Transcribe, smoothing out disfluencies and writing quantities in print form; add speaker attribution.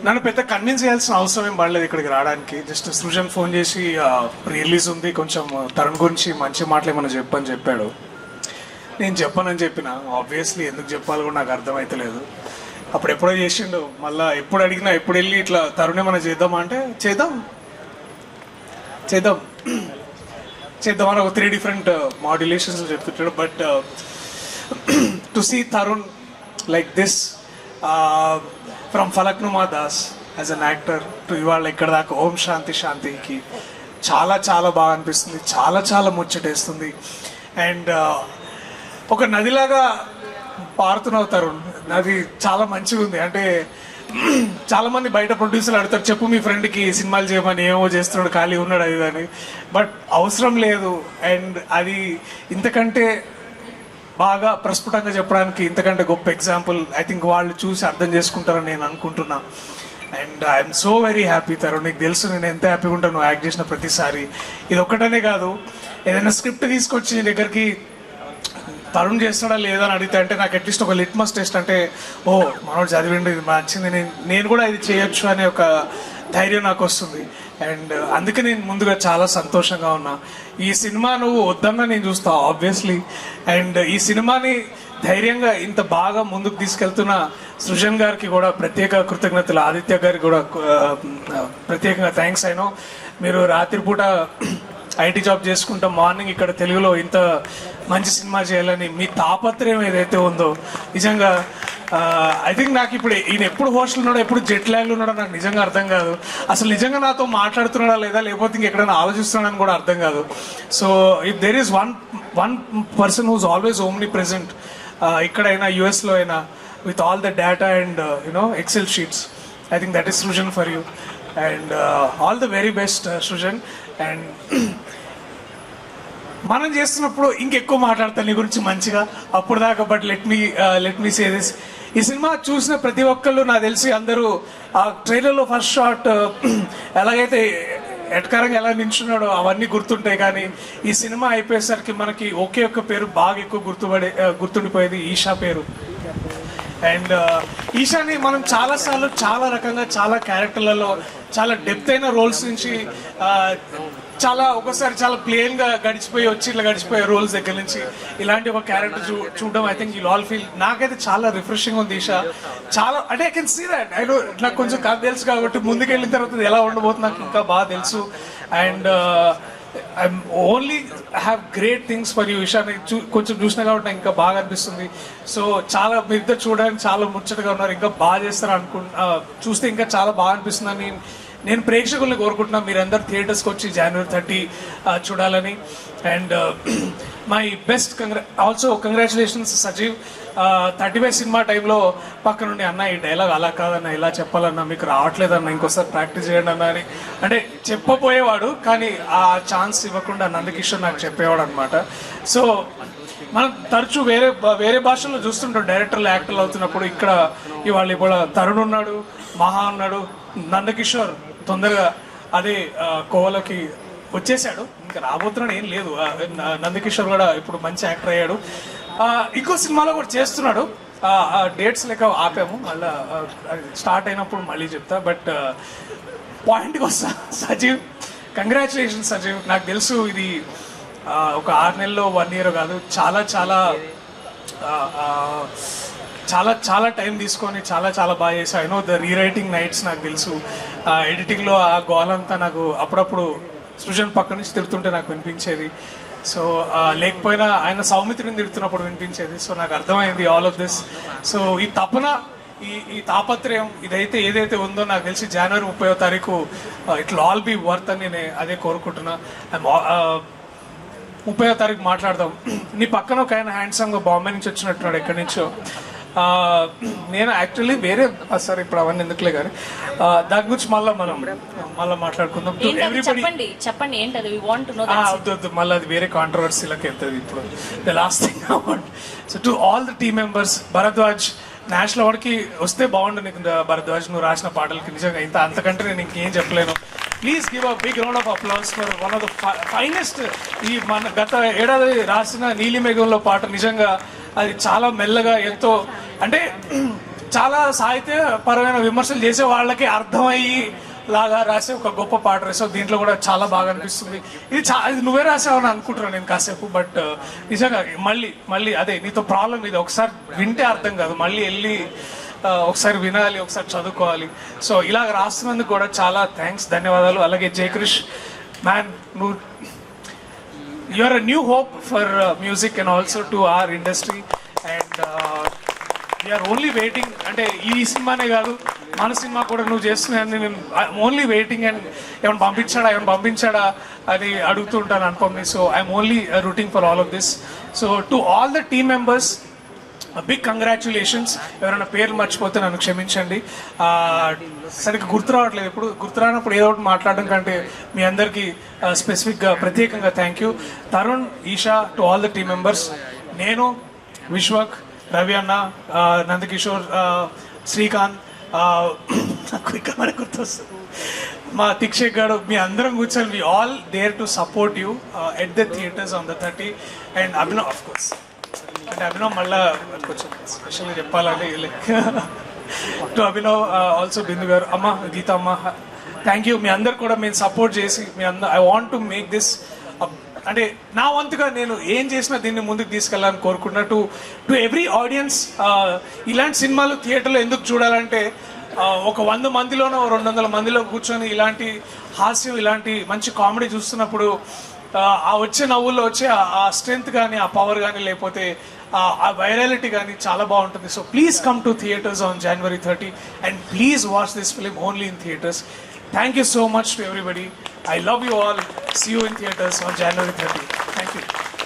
Speaker 1: నన్ను పెద్ద కన్విన్స్ చేయాల్సిన అవసరం ఏం పడలేదు ఇక్కడికి రావడానికి. జస్ట్ సృజన్ ఫోన్ చేసి ప్రీ రిలీజ్ ఉంది, కొంచెం తరుణ్ గురించి మంచి మాటలు ఏమైనా చెప్పని చెప్పాడు. నేను చెప్పనని చెప్పిన. ఆబ్వియస్లీ ఎందుకు చెప్పాలో కూడా నాకు అర్థమైతలేదు. అప్పుడు ఎప్పుడో చేసిండు, మళ్ళీ ఎప్పుడు అడిగినా ఎప్పుడు వెళ్ళి ఇట్లా తరుణ్ ఏమైనా చేద్దామా అంటే చేద్దాం అని ఒక 3 డిఫరెంట్ మాడ్యులేషన్స్ చెప్తుంటాడు. But to see Tarun like this from Falaknuma Das as an actor to ఇవాళ ఇక్కడ దాకా ఓం శాంతి శాంతికి చాలా చాలా బాగా అనిపిస్తుంది, చాలా చాలా ముచ్చటేస్తుంది. అండ్ ఒక నదిలాగా పారుతున్నావు తరుణ్, నది చాలా మంచిగా ఉంది. అంటే చాలామంది బయట ప్రొడ్యూసర్లు అడుగుతారు, చెప్పు మీ ఫ్రెండ్కి సినిమాలు చేయమని, ఏమో చేస్తున్నాడు ఖాళీ ఉన్నాడు అది అని. బట్ అవసరం లేదు. అండ్ అది ఇంతకంటే బాగా ప్రస్ఫుటంగా చెప్పడానికి ఇంతకంటే గొప్ప ఎగ్జాంపుల్ ఐ థింక్ వాళ్ళు చూసి అర్థం చేసుకుంటారని నేను అనుకుంటున్నా. And I'm so very happy Tarun. నీకు తెలుసు నేను ఎంత హ్యాపీగా ఉంటాను నువ్వు యాక్ట్ చేసిన ప్రతిసారి. ఇది ఒక్కటనే కాదు, ఏదైనా స్క్రిప్ట్ తీసుకొచ్చి నీ దగ్గరికి తరుణ్ చేస్తాడా లేదా అని అడిగితే అంటే నాకు అట్లీస్ట్ ఒక లిట్మస్ టెస్ట్, అంటే ఓ మనోడు చదివిండు ఇది నచ్చింది, నేను కూడా ఇది చేయొచ్చు అనే ఒక ధైర్యం నాకు వస్తుంది. అండ్ అందుకే నేను ముందుగా చాలా సంతోషంగా ఉన్నా. ఈ సినిమా నువ్వు వద్దన్నా నేను చూస్తా ఆబ్వియస్లీ. అండ్ ఈ సినిమాని ధైర్యంగా ఇంత బాగా ముందుకు తీసుకెళ్తున్న సృజన్ గారికి కూడా ప్రత్యేక కృతజ్ఞతలు, ఆదిత్య గారికి కూడా ప్రత్యేకంగా థ్యాంక్స్. అయినో మీరు రాత్రిపూట ఐటీ జాబ్ చేసుకుంటా మార్నింగ్ ఇక్కడ తెలుగులో ఇంత మంచి సినిమా చేయాలని మీ తాపత్రయం ఏదైతే ఉందో నిజంగా ఐ థింక్ నాకు ఇప్పుడు ఈయన ఎప్పుడు హోస్టల్ ఉన్నాడో ఎప్పుడు జెట్ ల్యాగ్లో ఉన్నాడో నాకు నిజంగా అర్థం కాదు. అసలు నిజంగా నాతో మాట్లాడుతున్నాడా లేదా లేకపోతే ఇంకెక్కడైనా ఆలోచిస్తున్నాడని కూడా అర్థం కాదు. So if there is one person whose always homely present ఇక్కడైనా యుఎస్లో అయినా with all the data and you know excel sheets, I think that is Srujan for you. And all the very best Srujan. And మనం చేస్తున్నప్పుడు ఇంకెక్కువ మాట్లాడతాను నీ గురించి మంచిగా అప్పుడు దాకా. But let me say this, ఈ సినిమా చూసిన ప్రతి ఒక్కళ్ళు నాకు తెలిసి అందరూ ఆ ట్రైలర్లో ఫస్ట్ షాట్ ఎలాగైతే ఎట్కరంగా ఎలా నించున్నాడో అవన్నీ గుర్తుంటాయి. కానీ ఈ సినిమా అయిపోయేసరికి మనకి ఒకే ఒక్క పేరు బాగా ఎక్కువ గుర్తుండిపోయేది, ఈషా పేరు. అండ్ ఈషాని మనం చాలాసార్లు చాలా రకంగా చాలా క్యారెక్టర్లలో చాలా డెప్త్ అయిన రోల్స్ నుంచి చాలా ఒకసారి చాలా ప్లెయిన్గా గడిచిపోయే రోల్స్ దగ్గర నుంచి ఇలాంటి ఒక క్యారెక్టర్ చూడడం I think you all feel. నాకైతే చాలా రిఫ్రెషింగ్ ఉంది ఈషా. చాలా అంటే I can see that. I know నాకు కొంచెం కథ తెలుసు కాబట్టి ముందుకెళ్ళిన తర్వాత ఎలా ఉండబోతుంది నాకు ఇంకా బాగా తెలుసు. And I only have great things for you Eesha. కొంచెం చూసినా కాబట్టి నాకు ఇంకా బాగా అనిపిస్తుంది. సో చాలా మీ ఇద్దరు చూడడానికి చాలా ముచ్చటగా ఉన్నారు, ఇంకా బాగా చేస్తారు చూస్తే ఇంకా చాలా బాగా అనిపిస్తుందని నేను ప్రేక్షకుల్ని కోరుకుంటున్నాను. మీరందరూ థియేటర్స్కి వచ్చి January 30 చూడాలని. And my best also congratulations Sajeev. 35 cinema టైంలో పక్క నుండి అన్న ఈ డైలాగ్ అలా కాదన్న ఇలా చెప్పాలన్నా మీకు రావట్లేదన్న ఇంకోసారి ప్రాక్టీస్ చేయండి అన్న అని అంటే చెప్పబోయేవాడు, కానీ ఆ ఛాన్స్ ఇవ్వకుండా నందకిషోర్ నాకు చెప్పేవాడు అనమాట. సో మనం తరచూ వేరే భాషల్లో చూస్తుంటాం డైరెక్టర్లు యాక్టర్లు అవుతున్నప్పుడు. ఇక్కడ ఇవాళ తరుణ్ ఉన్నాడు, మహా ఉన్నాడు, నందకిషోర్ తొందరగా అదే కోవలోకి వచ్చేసాడు, ఇంకా రాబోతున్నాడు ఏం లేదు. నందకిషోర్ కూడా ఇప్పుడు మంచి యాక్టర్ అయ్యాడు. ఇంకో సినిమాలో కూడా చేస్తున్నాడు. డేట్స్ లెక్క ఆపాము, మళ్ళీ స్టార్ట్ అయినప్పుడు మళ్ళీ చెప్తా. బట్ పాయింట్కి వస్తా, సజీవ్ కంగ్రాచులేషన్స్ సజీవ్. నాకు తెలుసు ఇది ఒక 6 నెలల్లో 1 year కాదు, చాలా చాలా చాలా చాలా టైం తీసుకొని చాలా చాలా బాగా చేశాను. I know the rewriting nights నాకు తెలుసు. ఎడిటింగ్లో ఆ గోలంతా నాకు అప్పుడప్పుడు సృజన్ పక్క నుంచి తిడుతుంటే నాకు వినిపించేది. సో లేకపోయినా ఆయన సౌమిత్రిని తిడుతున్నప్పుడు వినిపించేది. సో నాకు అర్థమైంది ఆల్ ఆఫ్ దిస్. సో ఈ తపన ఈ తాపత్రయం ఏదైతే ఉందో నాకు తెలిసి January 30 it will all be worth అని నేను అదే కోరుకుంటున్నా. 30 మాట్లాడదాం. నీ పక్కన ఒక ఆయన హ్యాండ్సమ్గా బాంబే నుంచి వచ్చినట్టున్నాడు, ఎక్కడి నుంచో. నేను యాక్చువల్లీ వేరే సార్ ఇప్పుడు అవన్నీ ఎందుకులే కానీ దాని గురించి మళ్ళీ మాట్లాడుకుందాం. వద్దు మళ్ళీ అది వేరే కాంట్రవర్సీలకు వెళ్తుంది. ఇప్పుడు the last thing I want, so to all the team members, Bharadwaj national అవార్డ్కి వస్తే బాగుండు నీకు భరద్వాజ్, నువ్వు రాసిన పాటలకి నిజంగా అంతకంటే నేను ఇంకేం చెప్పలేను. Please give a big round of applause for one of the finest. ఈ మన గత ఏడాది రాసిన నీలిమేఘంలో పాట నిజంగా అది చాలా మెల్లగా ఎంతో అంటే చాలా సాహిత్యపరమైన విమర్శలు చేసే వాళ్ళకి అర్థమయ్యి లాగా రాసే ఒక గొప్ప పాట రాసావు. దీంట్లో కూడా చాలా బాగా అనిపిస్తుంది. ఇది నువ్వే రాసావని అనుకుంటున్నాను నేను కాసేపు. బట్ నిజంగా మళ్ళీ అదే నీతో ప్రాబ్లం ఇది, ఒకసారి వింటే అర్థం కాదు, మళ్ళీ వెళ్ళి ఒకసారి వినాలి, ఒకసారి చదువుకోవాలి. సో ఇలాగ రాస్తున్నందుకు కూడా చాలా థ్యాంక్స్, ధన్యవాదాలు. అలాగే జయకృష్ మ్యాన్, నువ్వు you are a new hope for music and also to our industry. And we're only waiting, అంటే ఈ సినిమానే కాదు మన సినిమా కూడా నువ్వు చేస్తున్నాయని నేను ఓన్లీ వెయిటింగ్. అండ్ ఏమైనా పంపించాడా అని అడుగుతుంటాను అనుకోండి. So I'm only rooting for all of this. So to all the team members big congratulations. ఎవరైనా పేర్లు మర్చిపోతే నన్ను క్షమించండి. సరిగ్గా గుర్తురావట్లేదు, ఇప్పుడు గుర్తురానప్పుడు ఏదో ఒకటి మాట్లాడడం కంటే మీ అందరికీ స్పెసిఫిక్గా ప్రత్యేకంగా thank you. Tarun, Eesha, to all the team members, నేను, విశ్వక్, రవి అన్న, నందకిషోర్, శ్రీకాంత్, నాకు ఇక్కడ మనకు గుర్తొస్తుంది మా తిక్షేక్ గారు, మీ అందరం కూర్చొని we all there to support you at the theatres on the 30. And Abhinav, of course, అంటే అభినవ్ మళ్ళీ కొంచెం స్పెషల్గా చెప్పాలని like to Abhinav, also Bindu garu, అమ్మ గీత అమ్మ, థ్యాంక్ యూ. మీ అందరు కూడా మేము సపోర్ట్ చేసి మీ అందరు, I want to make this, అంటే నా వంతుగా నేను ఏం చేసినా దీన్ని ముందుకు తీసుకెళ్ళాలని కోరుకుంటున్నా. టు ఎవ్రీ ఆడియన్స్, ఇలాంటి సినిమాలు థియేటర్లో ఎందుకు చూడాలంటే ఒక 100 మందిలోనో 200 మందిలో కూర్చొని ఇలాంటి హాస్యం, ఇలాంటి మంచి కామెడీ చూస్తున్నప్పుడు ఆ వచ్చే నవ్వుల్లో వచ్చే ఆ స్ట్రెంగ్త్ కానీ, ఆ పవర్ కానీ, లేకపోతే ఆ వైరాలిటీ కానీ చాలా బాగుంటుంది. So please come to theatres on January 30 and please watch this film only in theatres. Thank you so much to everybody. I love you all. See you in theaters on January 30. Thank you.